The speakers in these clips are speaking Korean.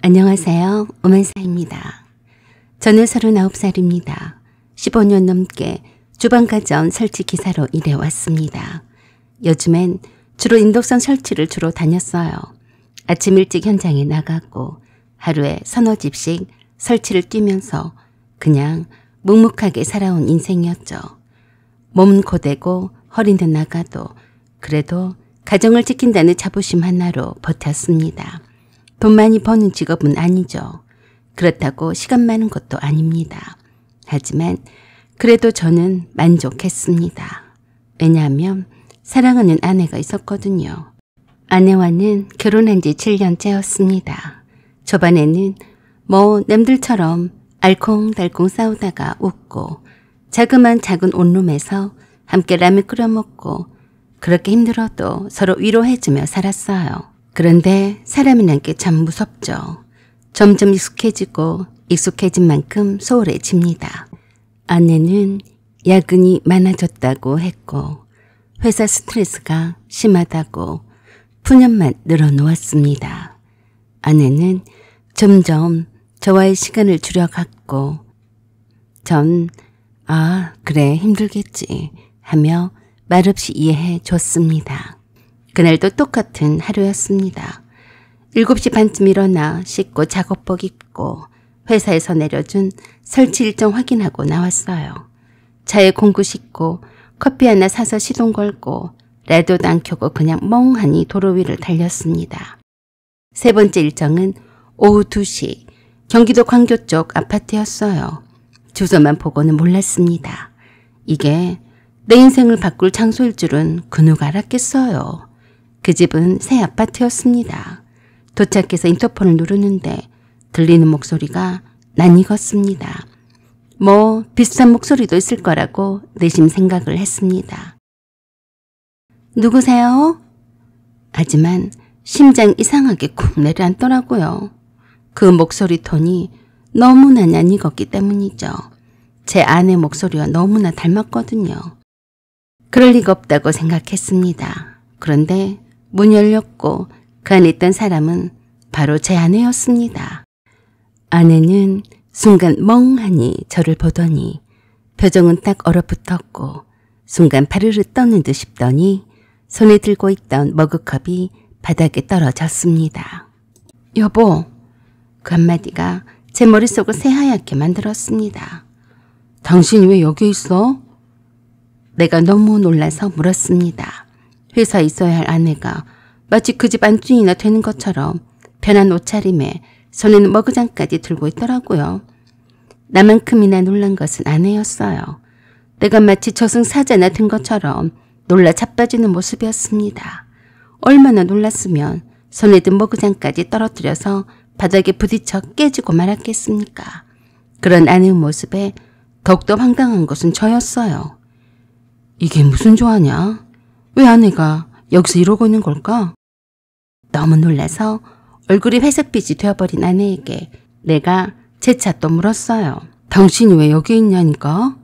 안녕하세요. 오만사입니다. 저는 39살입니다. 15년 넘게 주방가전 설치 기사로 일해왔습니다. 요즘엔 주로 인덕션 설치를 주로 다녔어요. 아침 일찍 현장에 나가고 하루에 서너 집씩 설치를 뛰면서 그냥 묵묵하게 살아온 인생이었죠. 몸은 고되고 허리는 나가도 그래도 가정을 지킨다는 자부심 하나로 버텼습니다. 돈 많이 버는 직업은 아니죠. 그렇다고 시간 많은 것도 아닙니다. 하지만 그래도 저는 만족했습니다. 왜냐하면 사랑하는 아내가 있었거든요. 아내와는 결혼한 지 7년째였습니다. 초반에는 남들처럼 알콩달콩 싸우다가 웃고 자그만 작은 온룸에서 함께 라면 끓여 먹고 그렇게 힘들어도 서로 위로해주며 살았어요. 그런데 사람이란 게 참 무섭죠. 점점 익숙해지고 익숙해진 만큼 소홀해집니다. 아내는 야근이 많아졌다고 했고 회사 스트레스가 심하다고 푸념만 늘어놓았습니다. 아내는 점점 저와의 시간을 줄여갔고 전 그래 힘들겠지 하며 말없이 이해해 줬습니다. 그날도 똑같은 하루였습니다. 7시 반쯤 일어나 씻고 작업복 입고 회사에서 내려준 설치 일정 확인하고 나왔어요. 차에 공구 싣고 커피 하나 사서 시동 걸고 라디오도 안 켜고 그냥 멍하니 도로 위를 달렸습니다. 세 번째 일정은 오후 2시 경기도 광교 쪽 아파트였어요. 주소만 보고는 몰랐습니다. 이게 내 인생을 바꿀 장소일 줄은 그 누가 알았겠어요. 그 집은 새 아파트였습니다. 도착해서 인터폰을 누르는데 들리는 목소리가 낯익었습니다. 비슷한 목소리도 있을 거라고 내심 생각을 했습니다. 누구세요? 하지만 심장 이상하게 쿵 내려앉더라고요. 그 목소리 톤이 너무나 낯익었기 때문이죠. 제 아내 목소리와 너무나 닮았거든요. 그럴 리가 없다고 생각했습니다. 그런데 문이 열렸고 그 안에 있던 사람은 바로 제 아내였습니다. 아내는 순간 멍하니 저를 보더니 표정은 딱 얼어붙었고 순간 파르르 떴는 듯 싶더니 손에 들고 있던 머그컵이 바닥에 떨어졌습니다. 여보, 그 한마디가 제 머릿속을 새하얗게 만들었습니다. 당신이 왜 여기 있어? 내가 너무 놀라서 물었습니다. 회사에 있어야 할 아내가 마치 그 집 안주인이나 되는 것처럼 편한 옷차림에 손에는 머그잔까지 들고 있더라고요. 나만큼이나 놀란 것은 아내였어요. 내가 마치 저승사자나 든 것처럼 놀라 자빠지는 모습이었습니다. 얼마나 놀랐으면 손에 든 머그잔까지 떨어뜨려서 바닥에 부딪혀 깨지고 말았겠습니까? 그런 아내의 모습에 더욱더 황당한 것은 저였어요. 이게 무슨 조화냐? 왜 아내가 여기서 이러고 있는 걸까? 너무 놀라서 얼굴이 회색빛이 되어버린 아내에게 내가 재차 또 물었어요. 당신이 왜 여기 있냐니까?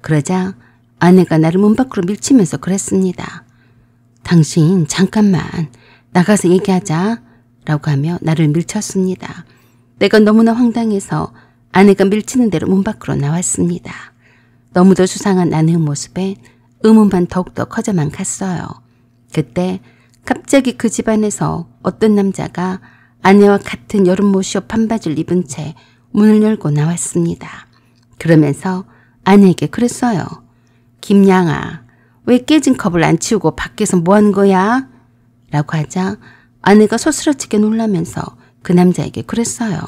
그러자 아내가 나를 문 밖으로 밀치면서 그랬습니다. 당신 잠깐만 나가서 얘기하자 라고 하며 나를 밀쳤습니다. 내가 너무나 황당해서 아내가 밀치는 대로 문 밖으로 나왔습니다. 너무도 수상한 아내의 모습에 의문만 더욱더 커져만 갔어요. 그때 갑자기 그 집안에서 어떤 남자가 아내와 같은 여름 옷 반바지를 입은 채 문을 열고 나왔습니다. 그러면서 아내에게 그랬어요. 김양아, 왜 깨진 컵을 안 치우고 밖에서 뭐 하는 거야? 라고 하자 아내가 소스라치게 놀라면서 그 남자에게 그랬어요.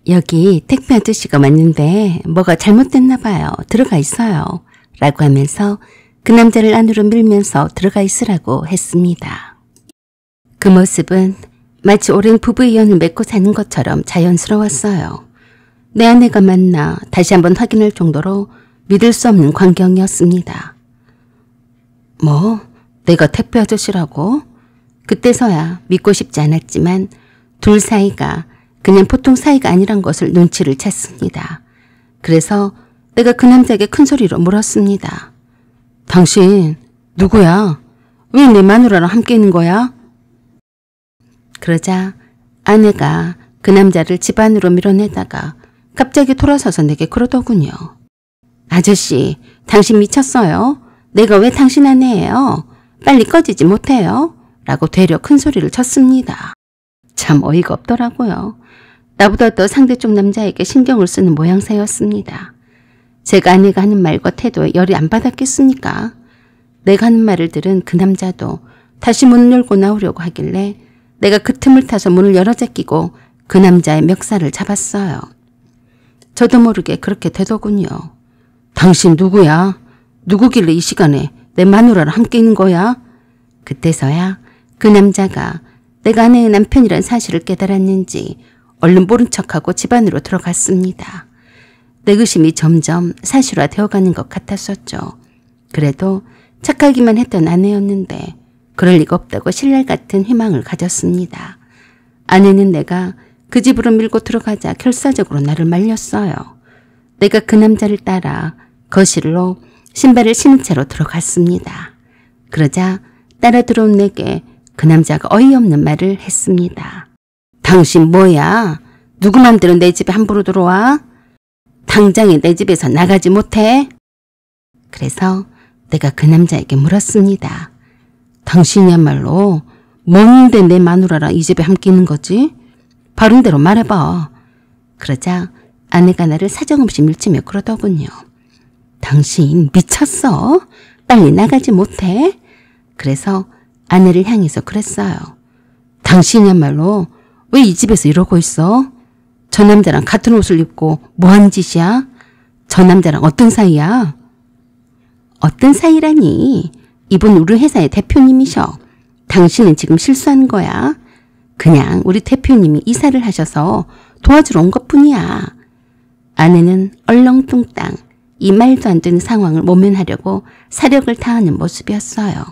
여기 택배 아저씨가 왔는데 뭐가 잘못됐나 봐요. 들어가 있어요. 라고 하면서 그 남자를 안으로 밀면서 들어가 있으라고 했습니다. 그 모습은 마치 오랜 부부의 연을 맺고 사는 것처럼 자연스러웠어요. 내 아내가 맞나 다시 한번 확인할 정도로 믿을 수 없는 광경이었습니다. 내가 택배 아저씨라고? 그때서야 믿고 싶지 않았지만 둘 사이가 그냥 보통 사이가 아니란 것을 눈치를 챘습니다. 그래서 내가 그 남자에게 큰 소리로 물었습니다. 당신 누구야? 왜 내 마누라랑 함께 있는 거야? 그러자 아내가 그 남자를 집 안으로 밀어내다가 갑자기 돌아서서 내게 그러더군요. 아저씨, 당신 미쳤어요? 내가 왜 당신 아내예요? 빨리 꺼지지 못해요? 라고 되려 큰 소리를 쳤습니다. 참 어이가 없더라고요. 나보다 더 상대쪽 남자에게 신경을 쓰는 모양새였습니다. 제가 아내가 하는 말과 태도에 열이 안 받았겠습니까? 내가 하는 말을 들은 그 남자도 다시 문을 열고 나오려고 하길래 내가 그 틈을 타서 문을 열어 제끼고 그 남자의 멱살을 잡았어요. 저도 모르게 그렇게 되더군요. 당신 누구야? 누구길래 이 시간에 내 마누라랑 함께 있는 거야? 그때서야 그 남자가 내가 아내의 남편이란 사실을 깨달았는지 얼른 모른 척하고 집 안으로 들어갔습니다. 내 의심이 점점 사실화 되어가는 것 같았었죠. 그래도 착하기만 했던 아내였는데 그럴 리가 없다고 신랄 같은 희망을 가졌습니다. 아내는 내가 그 집으로 밀고 들어가자 결사적으로 나를 말렸어요. 내가 그 남자를 따라 거실로 신발을 신은 채로 들어갔습니다. 그러자 따라 들어온 내게 그 남자가 어이없는 말을 했습니다. 당신 뭐야? 누구 맘대로 내 집에 함부로 들어와? 당장에 내 집에서 나가지 못해? 그래서 내가 그 남자에게 물었습니다. 당신이야말로 뭔데 내 마누라랑 이 집에 함께 있는 거지? 바른 대로 말해봐. 그러자 아내가 나를 사정없이 밀치며 그러더군요. 당신 미쳤어? 빨리 나가지 못해? 그래서 아내를 향해서 그랬어요. 당신이야말로 왜 이 집에서 이러고 있어? 저 남자랑 같은 옷을 입고 뭐하는 짓이야? 저 남자랑 어떤 사이야? 어떤 사이라니? 이분 우리 회사의 대표님이셔. 당신은 지금 실수한 거야. 그냥 우리 대표님이 이사를 하셔서 도와주러 온 것뿐이야. 아내는 얼렁뚱땅 이 말도 안 되는 상황을 모면하려고 사력을 다하는 모습이었어요.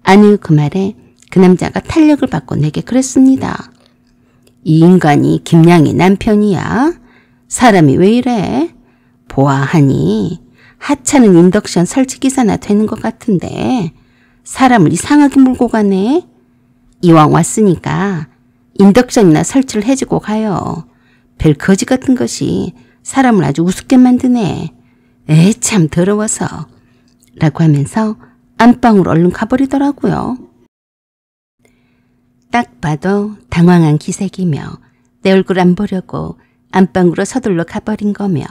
아내의 그 말에 그 남자가 탄력을 받고 내게 그랬습니다. 이 인간이 김양의 남편이야? 사람이 왜 이래? 보아하니 하찮은 인덕션 설치기사나 되는 것 같은데 사람을 이상하게 몰고 가네? 이왕 왔으니까 인덕션이나 설치를 해주고 가요. 별 거지 같은 것이 사람을 아주 우습게 만드네. 참 더러워서. 라고 하면서 안방으로 얼른 가버리더라고요. 딱 봐도 당황한 기색이며 내 얼굴 안 보려고 안방으로 서둘러 가버린 거며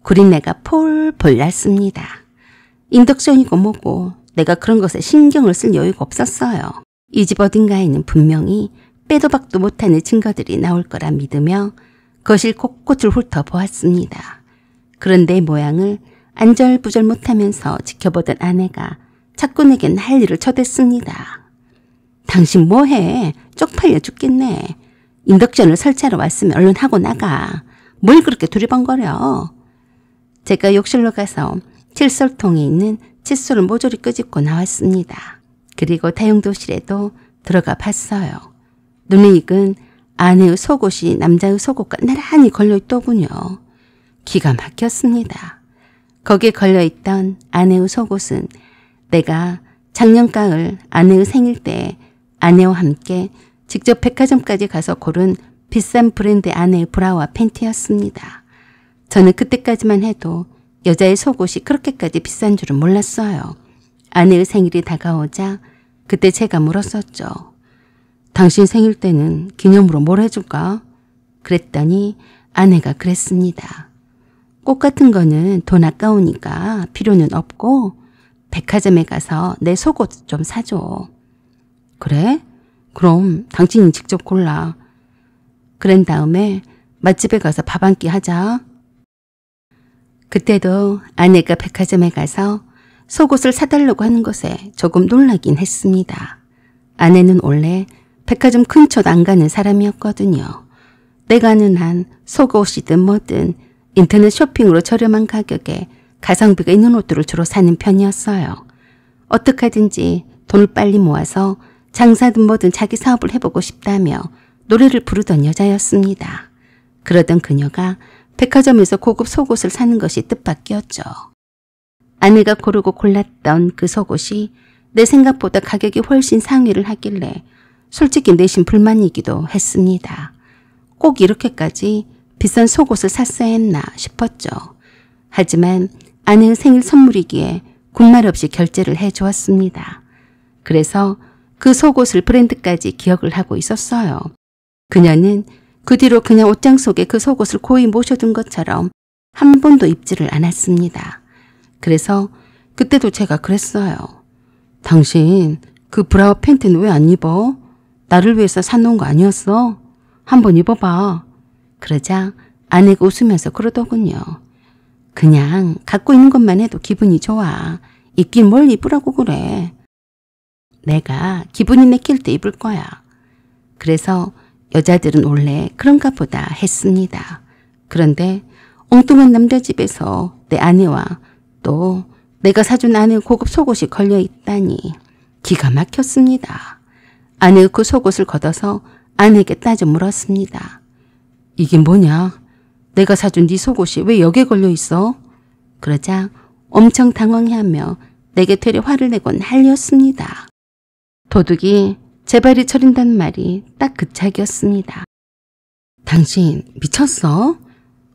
구린내가 폴폴 났습니다. 인덕션이고 뭐고 내가 그런 것에 신경을 쓸 여유가 없었어요. 이 집 어딘가에는 분명히 빼도 박도 못하는 증거들이 나올 거라 믿으며 거실 곳곳을 훑어보았습니다. 그런데 모양을 안절부절 못하면서 지켜보던 아내가 자꾸 내게 난리를 쳐댔습니다. 당신 뭐해? 쪽팔려 죽겠네. 인덕션을 설치하러 왔으면 얼른 하고 나가. 뭘 그렇게 두리번거려. 제가 욕실로 가서 칠솔통에 있는 칫솔을 모조리 끄집고 나왔습니다. 그리고 다용도실에도 들어가 봤어요. 눈에 익은 아내의 속옷이 남자의 속옷과 나란히 걸려있더군요. 기가 막혔습니다. 거기에 걸려있던 아내의 속옷은 내가 작년 가을 아내의 생일 때 아내와 함께 직접 백화점까지 가서 고른 비싼 브랜드 아내의 브라와 팬티였습니다. 저는 그때까지만 해도 여자의 속옷이 그렇게까지 비싼 줄은 몰랐어요. 아내의 생일이 다가오자 그때 제가 물었었죠. 당신 생일 때는 기념으로 뭘 해줄까? 그랬더니 아내가 그랬습니다. 꽃 같은 거는 돈 아까우니까 필요는 없고 백화점에 가서 내 속옷 좀 사줘. 그래? 그럼 당신이 직접 골라. 그런 다음에 맛집에 가서 밥 한 끼 하자. 그때도 아내가 백화점에 가서 속옷을 사달라고 하는 것에 조금 놀라긴 했습니다. 아내는 원래 백화점 근처도 안 가는 사람이었거든요. 내가 아는 한 속옷이든 뭐든 인터넷 쇼핑으로 저렴한 가격에 가성비가 있는 옷들을 주로 사는 편이었어요. 어떻게 하든지 돈을 빨리 모아서 장사든 뭐든 자기 사업을 해보고 싶다며 노래를 부르던 여자였습니다. 그러던 그녀가 백화점에서 고급 속옷을 사는 것이 뜻밖이었죠. 아내가 고르고 골랐던 그 속옷이 내 생각보다 가격이 훨씬 상위를 하길래 솔직히 내심 불만이기도 했습니다. 꼭 이렇게까지 비싼 속옷을 샀어야 했나 싶었죠. 하지만 아내의 생일 선물이기에 군말 없이 결제를 해주었습니다. 그래서 그 속옷을 브랜드까지 기억을 하고 있었어요. 그녀는 그 뒤로 그냥 옷장 속에 그 속옷을 고이 모셔둔 것처럼 한 번도 입지를 않았습니다. 그래서 그때도 제가 그랬어요. 당신 그 브라워 팬티는 왜 안 입어? 나를 위해서 사놓은 거 아니었어? 한번 입어봐. 그러자 아내가 웃으면서 그러더군요. 그냥 갖고 있는 것만 해도 기분이 좋아. 입긴 뭘 입으라고 그래. 내가 기분이 내킬 때 입을 거야. 그래서 여자들은 원래 그런가 보다 했습니다. 그런데 엉뚱한 남자 집에서 내 아내와 또 내가 사준 아내의 고급 속옷이 걸려 있다니 기가 막혔습니다. 아내의 그 속옷을 걷어서 아내에게 따져 물었습니다. 이게 뭐냐? 내가 사준 네 속옷이 왜 여기에 걸려 있어? 그러자 엄청 당황해하며 내게 되려 화를 내곤 난리였습니다. 도둑이 제 발이 저린다는 말이 딱 그 짝이었습니다. 당신 미쳤어?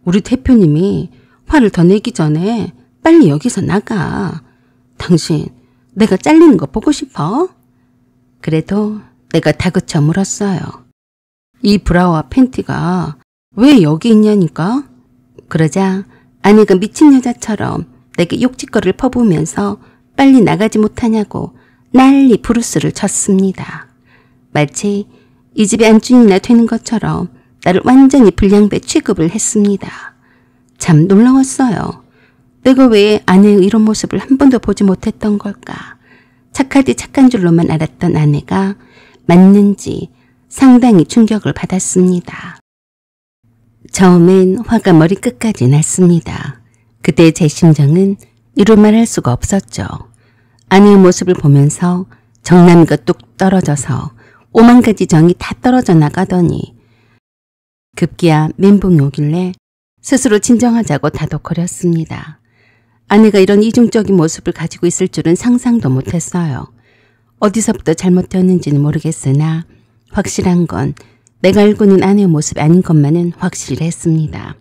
우리 대표님이 화를 더 내기 전에 빨리 여기서 나가. 당신 내가 잘리는 거 보고 싶어? 그래도 내가 다그쳐 물었어요. 이 브라와 팬티가 왜 여기 있냐니까? 그러자 아내가 미친 여자처럼 내게 욕짓거리를 퍼부으면서 빨리 나가지 못하냐고 난리 부르스를 쳤습니다. 마치 이 집의 안주인이나 되는 것처럼 나를 완전히 불량배 취급을 했습니다. 참 놀라웠어요. 내가 왜 아내의 이런 모습을 한 번도 보지 못했던 걸까? 착하디 착한 줄로만 알았던 아내가 맞는지 상당히 충격을 받았습니다. 처음엔 화가 머리끝까지 났습니다. 그때 제 심정은 이루 말할 수가 없었죠. 아내의 모습을 보면서 정남이가 뚝 떨어져서 5만 가지 정이 다 떨어져 나가더니 급기야 멘붕이 오길래 스스로 진정하자고 다독거렸습니다. 아내가 이런 이중적인 모습을 가지고 있을 줄은 상상도 못했어요. 어디서부터 잘못되었는지는 모르겠으나 확실한 건 내가 알고 있는 아내의 모습이 아닌 것만은 확실했습니다.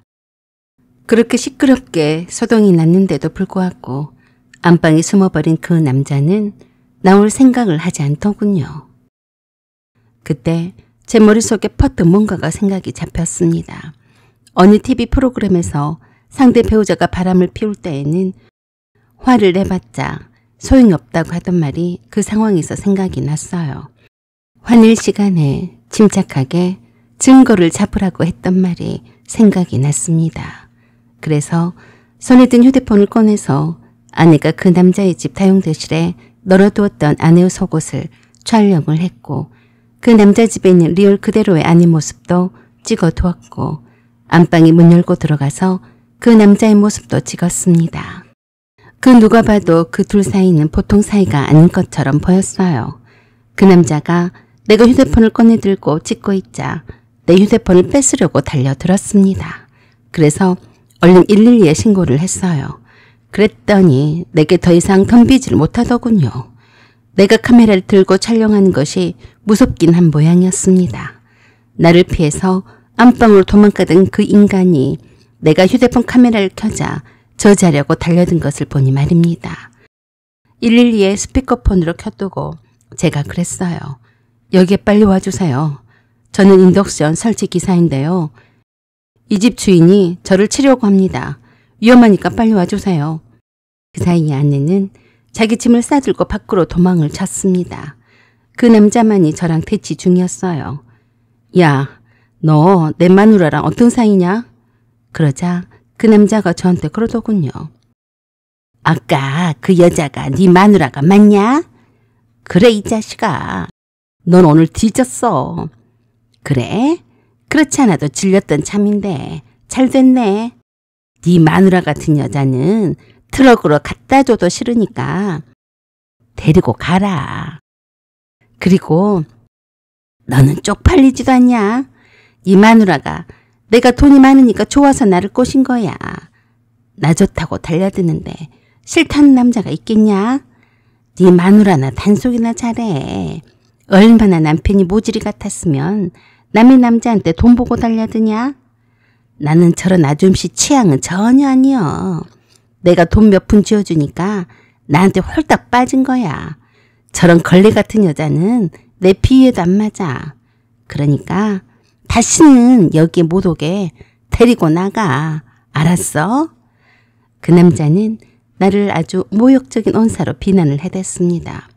그렇게 시끄럽게 소동이 났는데도 불구하고 안방에 숨어버린 그 남자는 나올 생각을 하지 않더군요. 그때 제 머릿속에 퍼뜩 뭔가가 생각이 잡혔습니다. 어느 TV 프로그램에서 상대 배우자가 바람을 피울 때에는 화를 내봤자 소용이 없다고 하던 말이 그 상황에서 생각이 났어요. 화낼 시간에 침착하게 증거를 잡으라고 했던 말이 생각이 났습니다. 그래서 손에 든 휴대폰을 꺼내서 아내가 그 남자의 집 다용도실에 널어두었던 아내의 속옷을 촬영을 했고 그 남자 집에 있는 리얼 그대로의 아내 모습도 찍어두었고 안방에 문 열고 들어가서 그 남자의 모습도 찍었습니다. 그 누가 봐도 그 둘 사이는 보통 사이가 아닌 것처럼 보였어요. 그 남자가 내가 휴대폰을 꺼내들고 찍고 있자 내 휴대폰을 뺏으려고 달려들었습니다. 그래서 얼른 112에 신고를 했어요. 그랬더니 내게 더 이상 덤비지를 못하더군요. 내가 카메라를 들고 촬영하는 것이 무섭긴 한 모양이었습니다. 나를 피해서 안방으로 도망가던 그 인간이 내가 휴대폰 카메라를 켜자 저지하려고 달려든 것을 보니 말입니다. 112에 스피커폰으로 켜두고 제가 그랬어요. 여기에 빨리 와주세요. 저는 인덕션 설치 기사인데요. 이 집 주인이 저를 치려고 합니다. 위험하니까 빨리 와주세요. 그 사이에 아내는 자기 짐을 싸들고 밖으로 도망을 쳤습니다. 그 남자만이 저랑 대치 중이었어요. 야, 너 내 마누라랑 어떤 사이냐? 그러자 그 남자가 저한테 그러더군요. 아까 그 여자가 네 마누라가 맞냐? 그래 이 자식아. 넌 오늘 뒤졌어. 그래? 그렇지 않아도 질렸던 참인데 잘 됐네. 네 마누라 같은 여자는 트럭으로 갖다 줘도 싫으니까 데리고 가라. 그리고 너는 쪽팔리지도 않냐? 네 마누라가 내가 돈이 많으니까 좋아서 나를 꼬신 거야. 나 좋다고 달려드는데 싫다는 남자가 있겠냐? 네 마누라나 단속이나 잘해. 얼마나 남편이 모질이 같았으면 남의 남자한테 돈 보고 달려드냐? 나는 저런 아줌씨 취향은 전혀 아니여. 내가 돈 몇 푼 쥐어주니까 나한테 홀딱 빠진 거야. 저런 걸레 같은 여자는 내 비위에도 안 맞아. 그러니까 다시는 여기에 못 오게 데리고 나가. 알았어? 그 남자는 나를 아주 모욕적인 언사로 비난을 해댔습니다.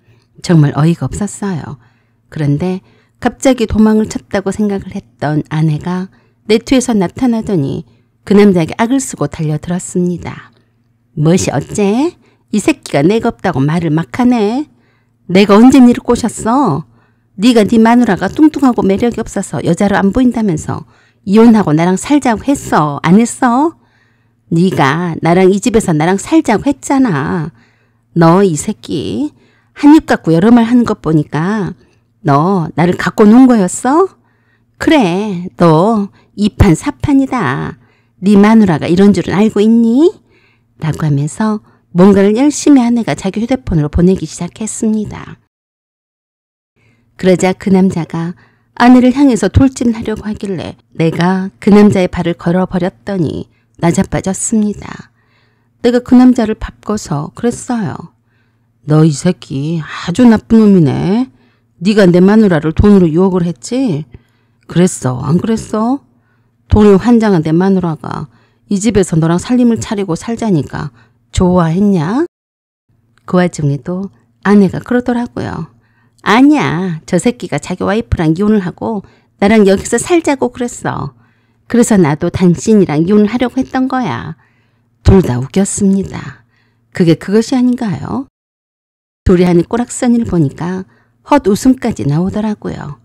정말 어이가 없었어요. 그런데 갑자기 도망을 쳤다고 생각을 했던 아내가 내 뒤에서 나타나더니 그 남자에게 악을 쓰고 달려들었습니다. 멋이 어째? 이 새끼가 내가 없다고 말을 막 하네. 내가 언제 니를 꼬셨어? 네가 네 마누라가 뚱뚱하고 매력이 없어서 여자로 안 보인다면서 이혼하고 나랑 살자고 했어. 안 했어? 네가 나랑 이 집에서 나랑 살자고 했잖아. 너 이 새끼 한 입 갖고 여러 말 하는 것 보니까 너 나를 갖고 논 거였어? 그래, 너 2판 4판이다. 네 마누라가 이런 줄은 알고 있니? 라고 하면서 뭔가를 열심히 아내가 자기 휴대폰으로 보내기 시작했습니다. 그러자 그 남자가 아내를 향해서 돌진을 하려고 하길래 내가 그 남자의 발을 걸어버렸더니 나자빠졌습니다. 내가 그 남자를 밟고서 그랬어요. 너 이 새끼 아주 나쁜 놈이네. 네가 내 마누라를 돈으로 유혹을 했지? 그랬어, 안 그랬어? 돈이 환장한 내 마누라가 이 집에서 너랑 살림을 차리고 살자니까 좋아했냐? 그 와중에도 아내가 그러더라고요. 아니야, 저 새끼가 자기 와이프랑 이혼을 하고 나랑 여기서 살자고 그랬어. 그래서 나도 당신이랑 이혼을 하려고 했던 거야. 둘 다 웃겼습니다. 그게 그것이 아닌가요? 둘이 하는 꼬락서니를 보니까 헛웃음까지 나오더라고요.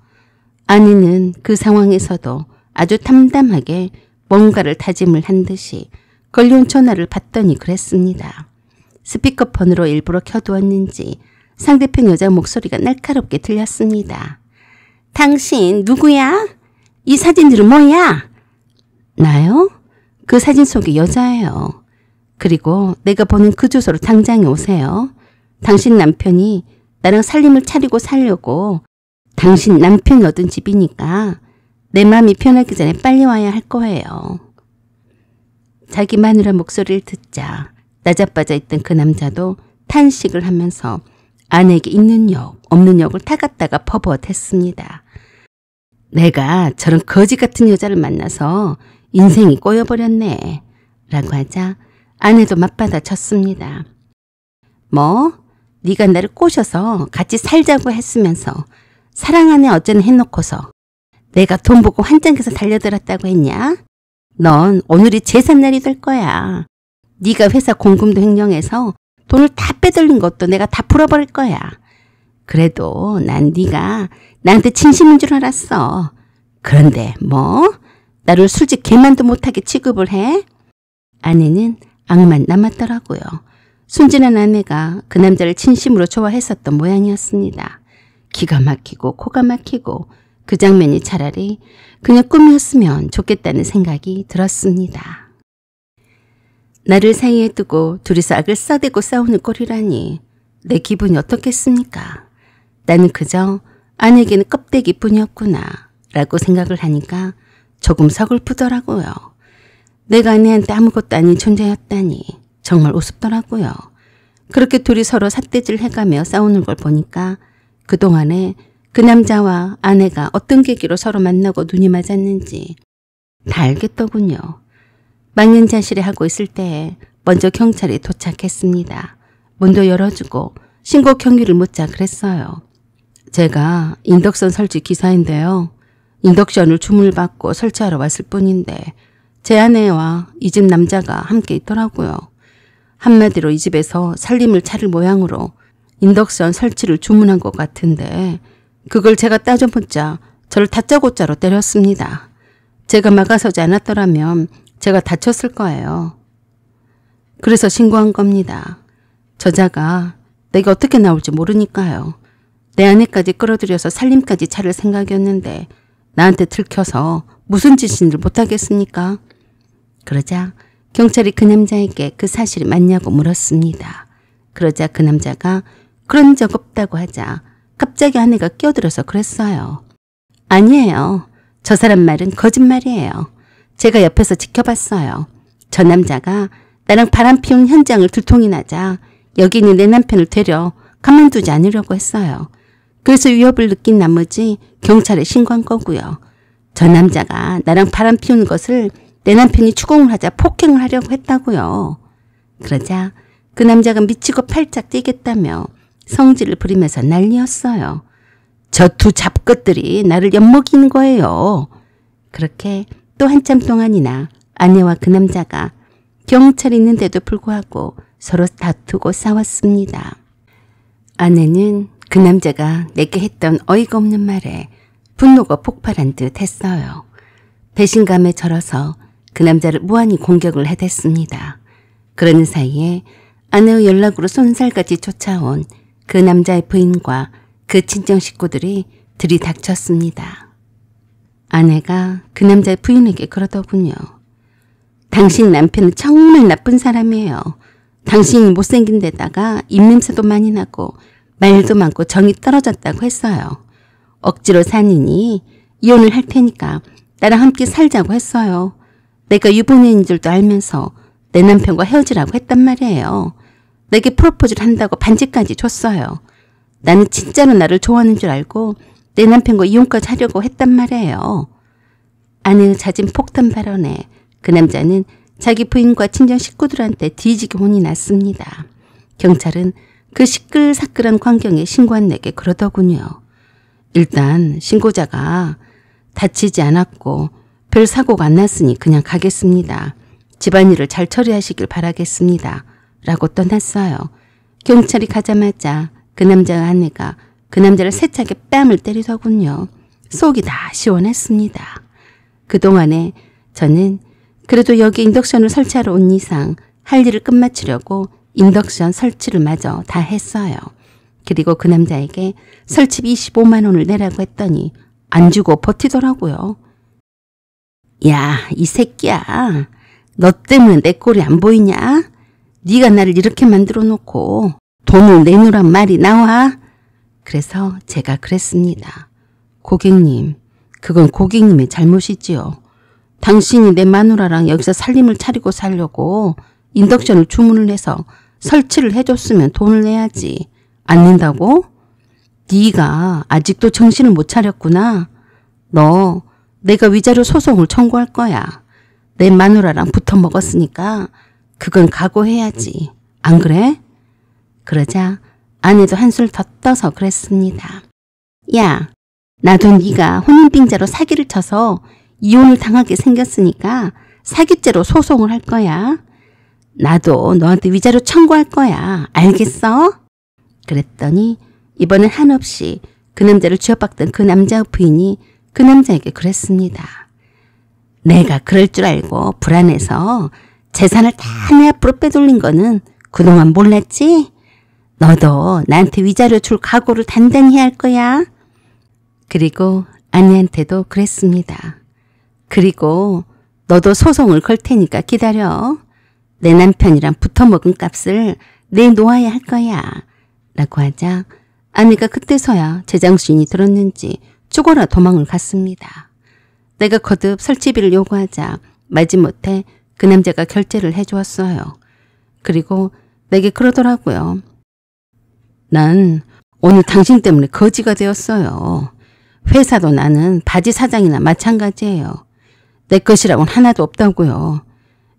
아내는 그 상황에서도 아주 담담하게 뭔가를 다짐을 한 듯이 걸려온 전화를 받더니 그랬습니다. 스피커폰으로 일부러 켜두었는지 상대편 여자 목소리가 날카롭게 들렸습니다. 당신 누구야? 이 사진들은 뭐야? 나요? 그 사진 속의 여자예요. 그리고 내가 보는 그 주소로 당장에 오세요. 당신 남편이 나랑 살림을 차리고 살려고 당신 남편이 얻은 집이니까 내 마음이 편하기 전에 빨리 와야 할 거예요. 자기 마누라 목소리를 듣자 나자빠져 있던 그 남자도 탄식을 하면서 아내에게 있는 욕 없는 욕을 다 갖다가 퍼부어댔습니다. 내가 저런 거지 같은 여자를 만나서 인생이 꼬여버렸네 라고 하자 아내도 맞받아쳤습니다. 뭐? 네가 나를 꼬셔서 같이 살자고 했으면서 사랑하네 어쩌네 해놓고서 내가 돈 보고 환장해서 달려들었다고 했냐? 넌 오늘이 제삿날이 될 거야. 네가 회사 공금도 횡령해서 돈을 다 빼돌린 것도 내가 다 풀어버릴 거야. 그래도 난 네가 나한테 진심인 줄 알았어. 그런데 뭐? 나를 술집 개만도 못하게 취급을 해? 아내는 악만 남았더라고요. 순진한 아내가 그 남자를 진심으로 좋아했었던 모양이었습니다. 기가 막히고 코가 막히고 그 장면이 차라리 그냥 꿈이었으면 좋겠다는 생각이 들었습니다. 나를 사이에 두고 둘이서 악을 써대고 싸우는 꼴이라니 내 기분이 어떻겠습니까? 나는 그저 아내에게는 껍데기뿐이었구나 라고 생각을 하니까 조금 서글프더라고요. 내가 아내한테 아무것도 아닌 존재였다니 정말 우습더라고요. 그렇게 둘이 서로 삿대질 해가며 싸우는 걸 보니까 그동안에 그 남자와 아내가 어떤 계기로 서로 만나고 눈이 맞았는지 다 알겠더군요. 망연자실해 하고 있을 때에 먼저 경찰이 도착했습니다. 문도 열어주고 신고 경위를 묻자 그랬어요. 제가 인덕션 설치 기사인데요. 인덕션을 주문을 받고 설치하러 왔을 뿐인데 제 아내와 이 집 남자가 함께 있더라고요. 한마디로 이 집에서 살림을 차릴 모양으로 인덕션 설치를 주문한 것 같은데 그걸 제가 따져보자 저를 다짜고짜로 때렸습니다. 제가 막아서지 않았더라면 제가 다쳤을 거예요. 그래서 신고한 겁니다. 저자가 내가 어떻게 나올지 모르니까요. 내 아내까지 끌어들여서 살림까지 차릴 생각이었는데 나한테 들켜서 무슨 짓인지 못하겠습니까? 그러자 경찰이 그 남자에게 그 사실이 맞냐고 물었습니다. 그러자 그 남자가 그런 적 없다고 하자 갑자기 아내가 끼어들어서 그랬어요. 아니에요. 저 사람 말은 거짓말이에요. 제가 옆에서 지켜봤어요. 저 남자가 나랑 바람 피운 현장을 들통이 나자 여기 있는 내 남편을 데려 가만두지 않으려고 했어요. 그래서 위협을 느낀 나머지 경찰에 신고한 거고요. 저 남자가 나랑 바람 피우는 것을 내 남편이 추궁을 하자 폭행을 하려고 했다고요. 그러자 그 남자가 미치고 팔짝 뛰겠다며 성질을 부리면서 난리였어요. 저 두 잡것들이 나를 엿먹이는 거예요. 그렇게 또 한참 동안이나 아내와 그 남자가 경찰이 있는데도 불구하고 서로 다투고 싸웠습니다. 아내는 그 남자가 내게 했던 어이가 없는 말에 분노가 폭발한 듯 했어요. 배신감에 절어서 그 남자를 무한히 공격을 해댔습니다. 그러는 사이에 아내의 연락으로 손살까지 쫓아온 그 남자의 부인과 그 친정 식구들이 들이닥쳤습니다. 아내가 그 남자의 부인에게 그러더군요. 당신 남편은 정말 나쁜 사람이에요. 당신이 못생긴 데다가 입냄새도 많이 나고 말도 많고 정이 떨어졌다고 했어요. 억지로 사느니 이혼을 할 테니까 나랑 함께 살자고 했어요. 내가 유부녀인 줄도 알면서 내 남편과 헤어지라고 했단 말이에요. 내게 프로포즈를 한다고 반지까지 줬어요. 나는 진짜로 나를 좋아하는 줄 알고 내 남편과 이혼까지 하려고 했단 말이에요. 아내의 잦은 폭탄 발언에 그 남자는 자기 부인과 친정 식구들한테 뒤지게 혼이 났습니다. 경찰은 그 시끌사끌한 광경에 신고한 내게 그러더군요. 일단 신고자가 다치지 않았고 별 사고가 안 났으니 그냥 가겠습니다. 집안일을 잘 처리하시길 바라겠습니다. 라고 떠났어요. 경찰이 가자마자 그 남자의 아내가 그 남자를 세차게 뺨을 때리더군요. 속이 다 시원했습니다. 그동안에 저는 그래도 여기 인덕션을 설치하러 온 이상 할 일을 끝마치려고 인덕션 설치를 마저 다 했어요. 그리고 그 남자에게 설치비 25만 원을 내라고 했더니 안 주고 버티더라고요. 야, 이 새끼야. 너 때문에 내 꼴이 안 보이냐? 네가 나를 이렇게 만들어 놓고 돈을 내놓으란 말이 나와? 그래서 제가 그랬습니다. 고객님, 그건 고객님의 잘못이지요. 당신이 내 마누라랑 여기서 살림을 차리고 살려고 인덕션을 주문을 해서 설치를 해줬으면 돈을 내야지. 안 낸다고? 네가 아직도 정신을 못 차렸구나. 너 내가 위자료 소송을 청구할 거야. 내 마누라랑 붙어 먹었으니까 그건 각오해야지. 안 그래? 그러자 아내도 한술 더 떠서 그랬습니다. 야, 나도 네가 혼인빙자로 사기를 쳐서 이혼을 당하게 생겼으니까 사기죄로 소송을 할 거야. 나도 너한테 위자료 청구할 거야. 알겠어? 그랬더니 이번엔 한없이 그 남자를 쥐어박던 그 남자의 부인이 그 남자에게 그랬습니다. 내가 그럴 줄 알고 불안해서 재산을 다 내 앞으로 빼돌린 거는 그동안 몰랐지? 너도 나한테 위자료 줄 각오를 단단히 해야 할 거야. 그리고 아내한테도 그랬습니다. 그리고 너도 소송을 걸 테니까 기다려. 내 남편이랑 붙어먹은 값을 내놓아야 할 거야. 라고 하자 아내가 그때서야 제 정신이 들었는지 죽어라 도망을 갔습니다. 내가 거듭 설치비를 요구하자 마지못해 그 남자가 결제를 해주었어요. 그리고 내게 그러더라고요. 난 오늘 당신 때문에 거지가 되었어요. 회사도 나는 바지 사장이나 마찬가지예요. 내 것이라고는 하나도 없다고요.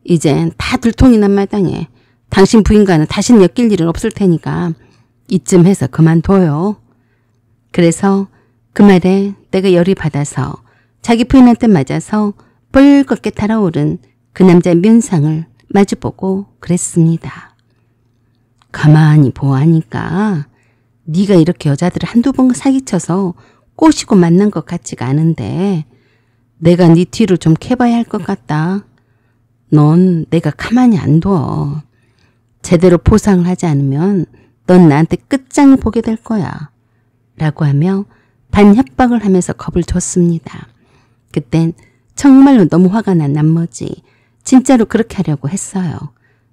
이젠 다 들통이 난 마당에 당신 부인과는 다시는 엮일 일은 없을 테니까 이쯤 해서 그만둬요. 그래서 그 말에 내가 열이 받아서 자기 부인한테 맞아서 벌겋게 달아오른 그 남자의 면상을 마주보고 그랬습니다. 가만히 보아하니까 네가 이렇게 여자들을 한두 번 사기쳐서 꼬시고 만난 것 같지가 않은데 내가 네 뒤를 좀 캐봐야 할 것 같다. 넌 내가 가만히 안 둬. 제대로 보상을 하지 않으면 넌 나한테 끝장을 보게 될 거야. 라고 하며 반협박을 하면서 겁을 줬습니다. 그땐 정말로 너무 화가 난 나머지 진짜로 그렇게 하려고 했어요.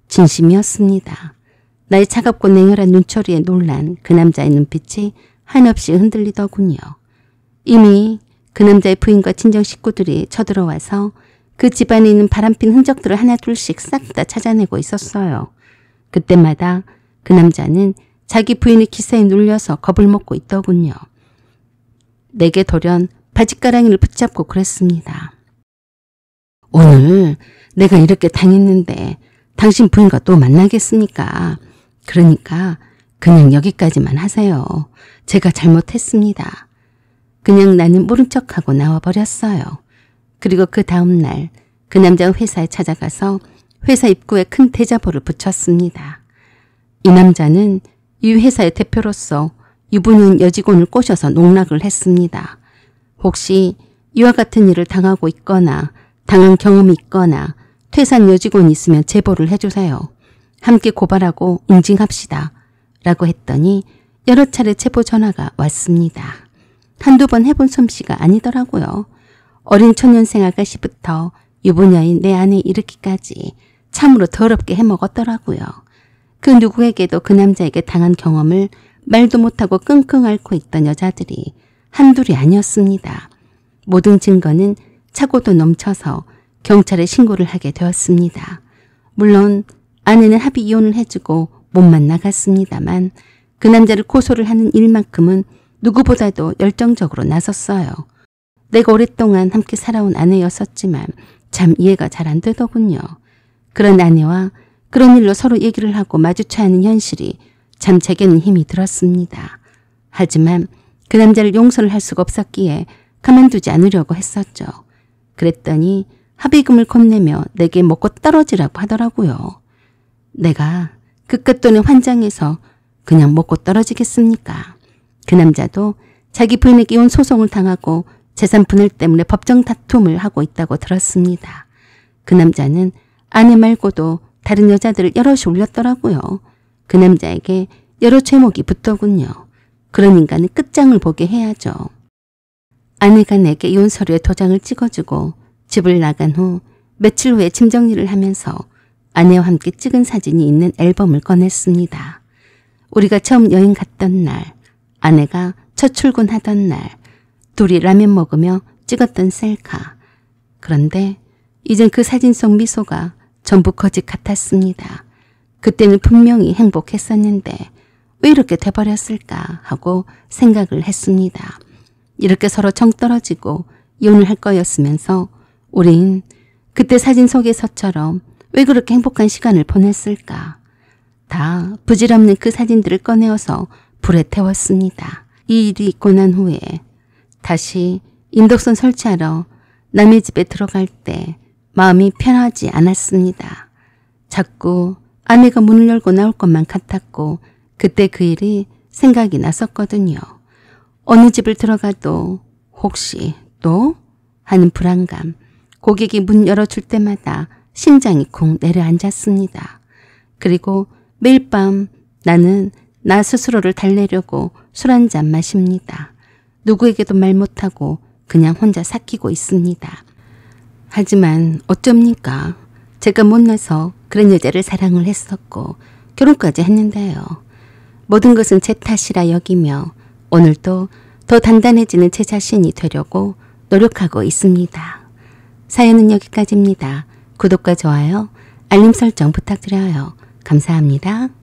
진심이었습니다. 나의 차갑고 냉혈한 눈초리에 놀란 그 남자의 눈빛이 한없이 흔들리더군요. 이미 그 남자의 부인과 친정 식구들이 쳐들어와서 그 집안에 있는 바람핀 흔적들을 하나둘씩 싹 다 찾아내고 있었어요. 그때마다 그 남자는 자기 부인의 기세에 눌려서 겁을 먹고 있더군요. 내게 돌연 바짓가랑이를 붙잡고 그랬습니다. 오늘 내가 이렇게 당했는데 당신 부인과 또 만나겠습니까? 그러니까 그냥 여기까지만 하세요. 제가 잘못했습니다. 그냥 나는 모른 척하고 나와버렸어요. 그리고 그 다음날 그 남자는 회사에 찾아가서 회사 입구에 큰 대자보를 붙였습니다. 이 남자는 이 회사의 대표로서 유부녀인 여직원을 꼬셔서 농락을 했습니다. 혹시 이와 같은 일을 당하고 있거나 당한 경험이 있거나 퇴사한 여직원이 있으면 제보를 해주세요. 함께 고발하고 응징합시다. 라고 했더니 여러 차례 제보 전화가 왔습니다. 한두 번 해본 솜씨가 아니더라고요. 어린 초년생 아가씨부터 유부녀인 내 아내 이르기까지 참으로 더럽게 해먹었더라고요. 그 누구에게도 그 남자에게 당한 경험을 말도 못하고 끙끙 앓고 있던 여자들이 한둘이 아니었습니다. 모든 증거는 차고도 넘쳐서 경찰에 신고를 하게 되었습니다. 물론 아내는 합의 이혼을 해주고 몸만 나갔습니다만 그 남자를 고소를 하는 일만큼은 누구보다도 열정적으로 나섰어요. 내가 오랫동안 함께 살아온 아내였었지만 참 이해가 잘 안 되더군요. 그런 아내와 그런 일로 서로 얘기를 하고 마주쳐야 하는 현실이 참 제게는 힘이 들었습니다. 하지만 그 남자를 용서를 할 수가 없었기에 가만두지 않으려고 했었죠. 그랬더니 합의금을 건네며 내게 먹고 떨어지라고 하더라고요. 내가 그깟 돈에 환장해서 그냥 먹고 떨어지겠습니까? 그 남자도 자기 부인에게 이혼 소송을 당하고 재산 분할 때문에 법정 다툼을 하고 있다고 들었습니다. 그 남자는 아내 말고도 다른 여자들을 여럿이 올렸더라고요. 그 남자에게 여러 죄목이 붙더군요. 그런 인간은 끝장을 보게 해야죠. 아내가 내게 이혼 서류에 도장을 찍어주고 집을 나간 후 며칠 후에 짐 정리를 하면서 아내와 함께 찍은 사진이 있는 앨범을 꺼냈습니다. 우리가 처음 여행 갔던 날, 아내가 첫 출근하던 날, 둘이 라면 먹으며 찍었던 셀카. 그런데 이젠 그 사진 속 미소가 전부 거짓 같았습니다. 그때는 분명히 행복했었는데 왜 이렇게 돼버렸을까 하고 생각을 했습니다. 이렇게 서로 정 떨어지고 이혼을 할 거였으면서 우린 그때 사진 속에서처럼 왜 그렇게 행복한 시간을 보냈을까. 다 부질없는 그 사진들을 꺼내어서 불에 태웠습니다. 이 일이 있고 난 후에 다시 인덕선 설치하러 남의 집에 들어갈 때 마음이 편하지 않았습니다. 자꾸 아내가 문을 열고 나올 것만 같았고 그때 그 일이 생각이 났었거든요. 어느 집을 들어가도 혹시 또? 하는 불안감. 고객이 문 열어줄 때마다 심장이 쿵 내려앉았습니다. 그리고 매일 밤 나는 나 스스로를 달래려고 술 한 잔 마십니다. 누구에게도 말 못하고 그냥 혼자 삭히고 있습니다. 하지만 어쩝니까? 제가 못나서 그런 여자를 사랑을 했었고 결혼까지 했는데요. 모든 것은 제 탓이라 여기며 오늘도 더 단단해지는 제 자신이 되려고 노력하고 있습니다. 사연은 여기까지입니다. 구독과 좋아요, 알림 설정 부탁드려요. 감사합니다.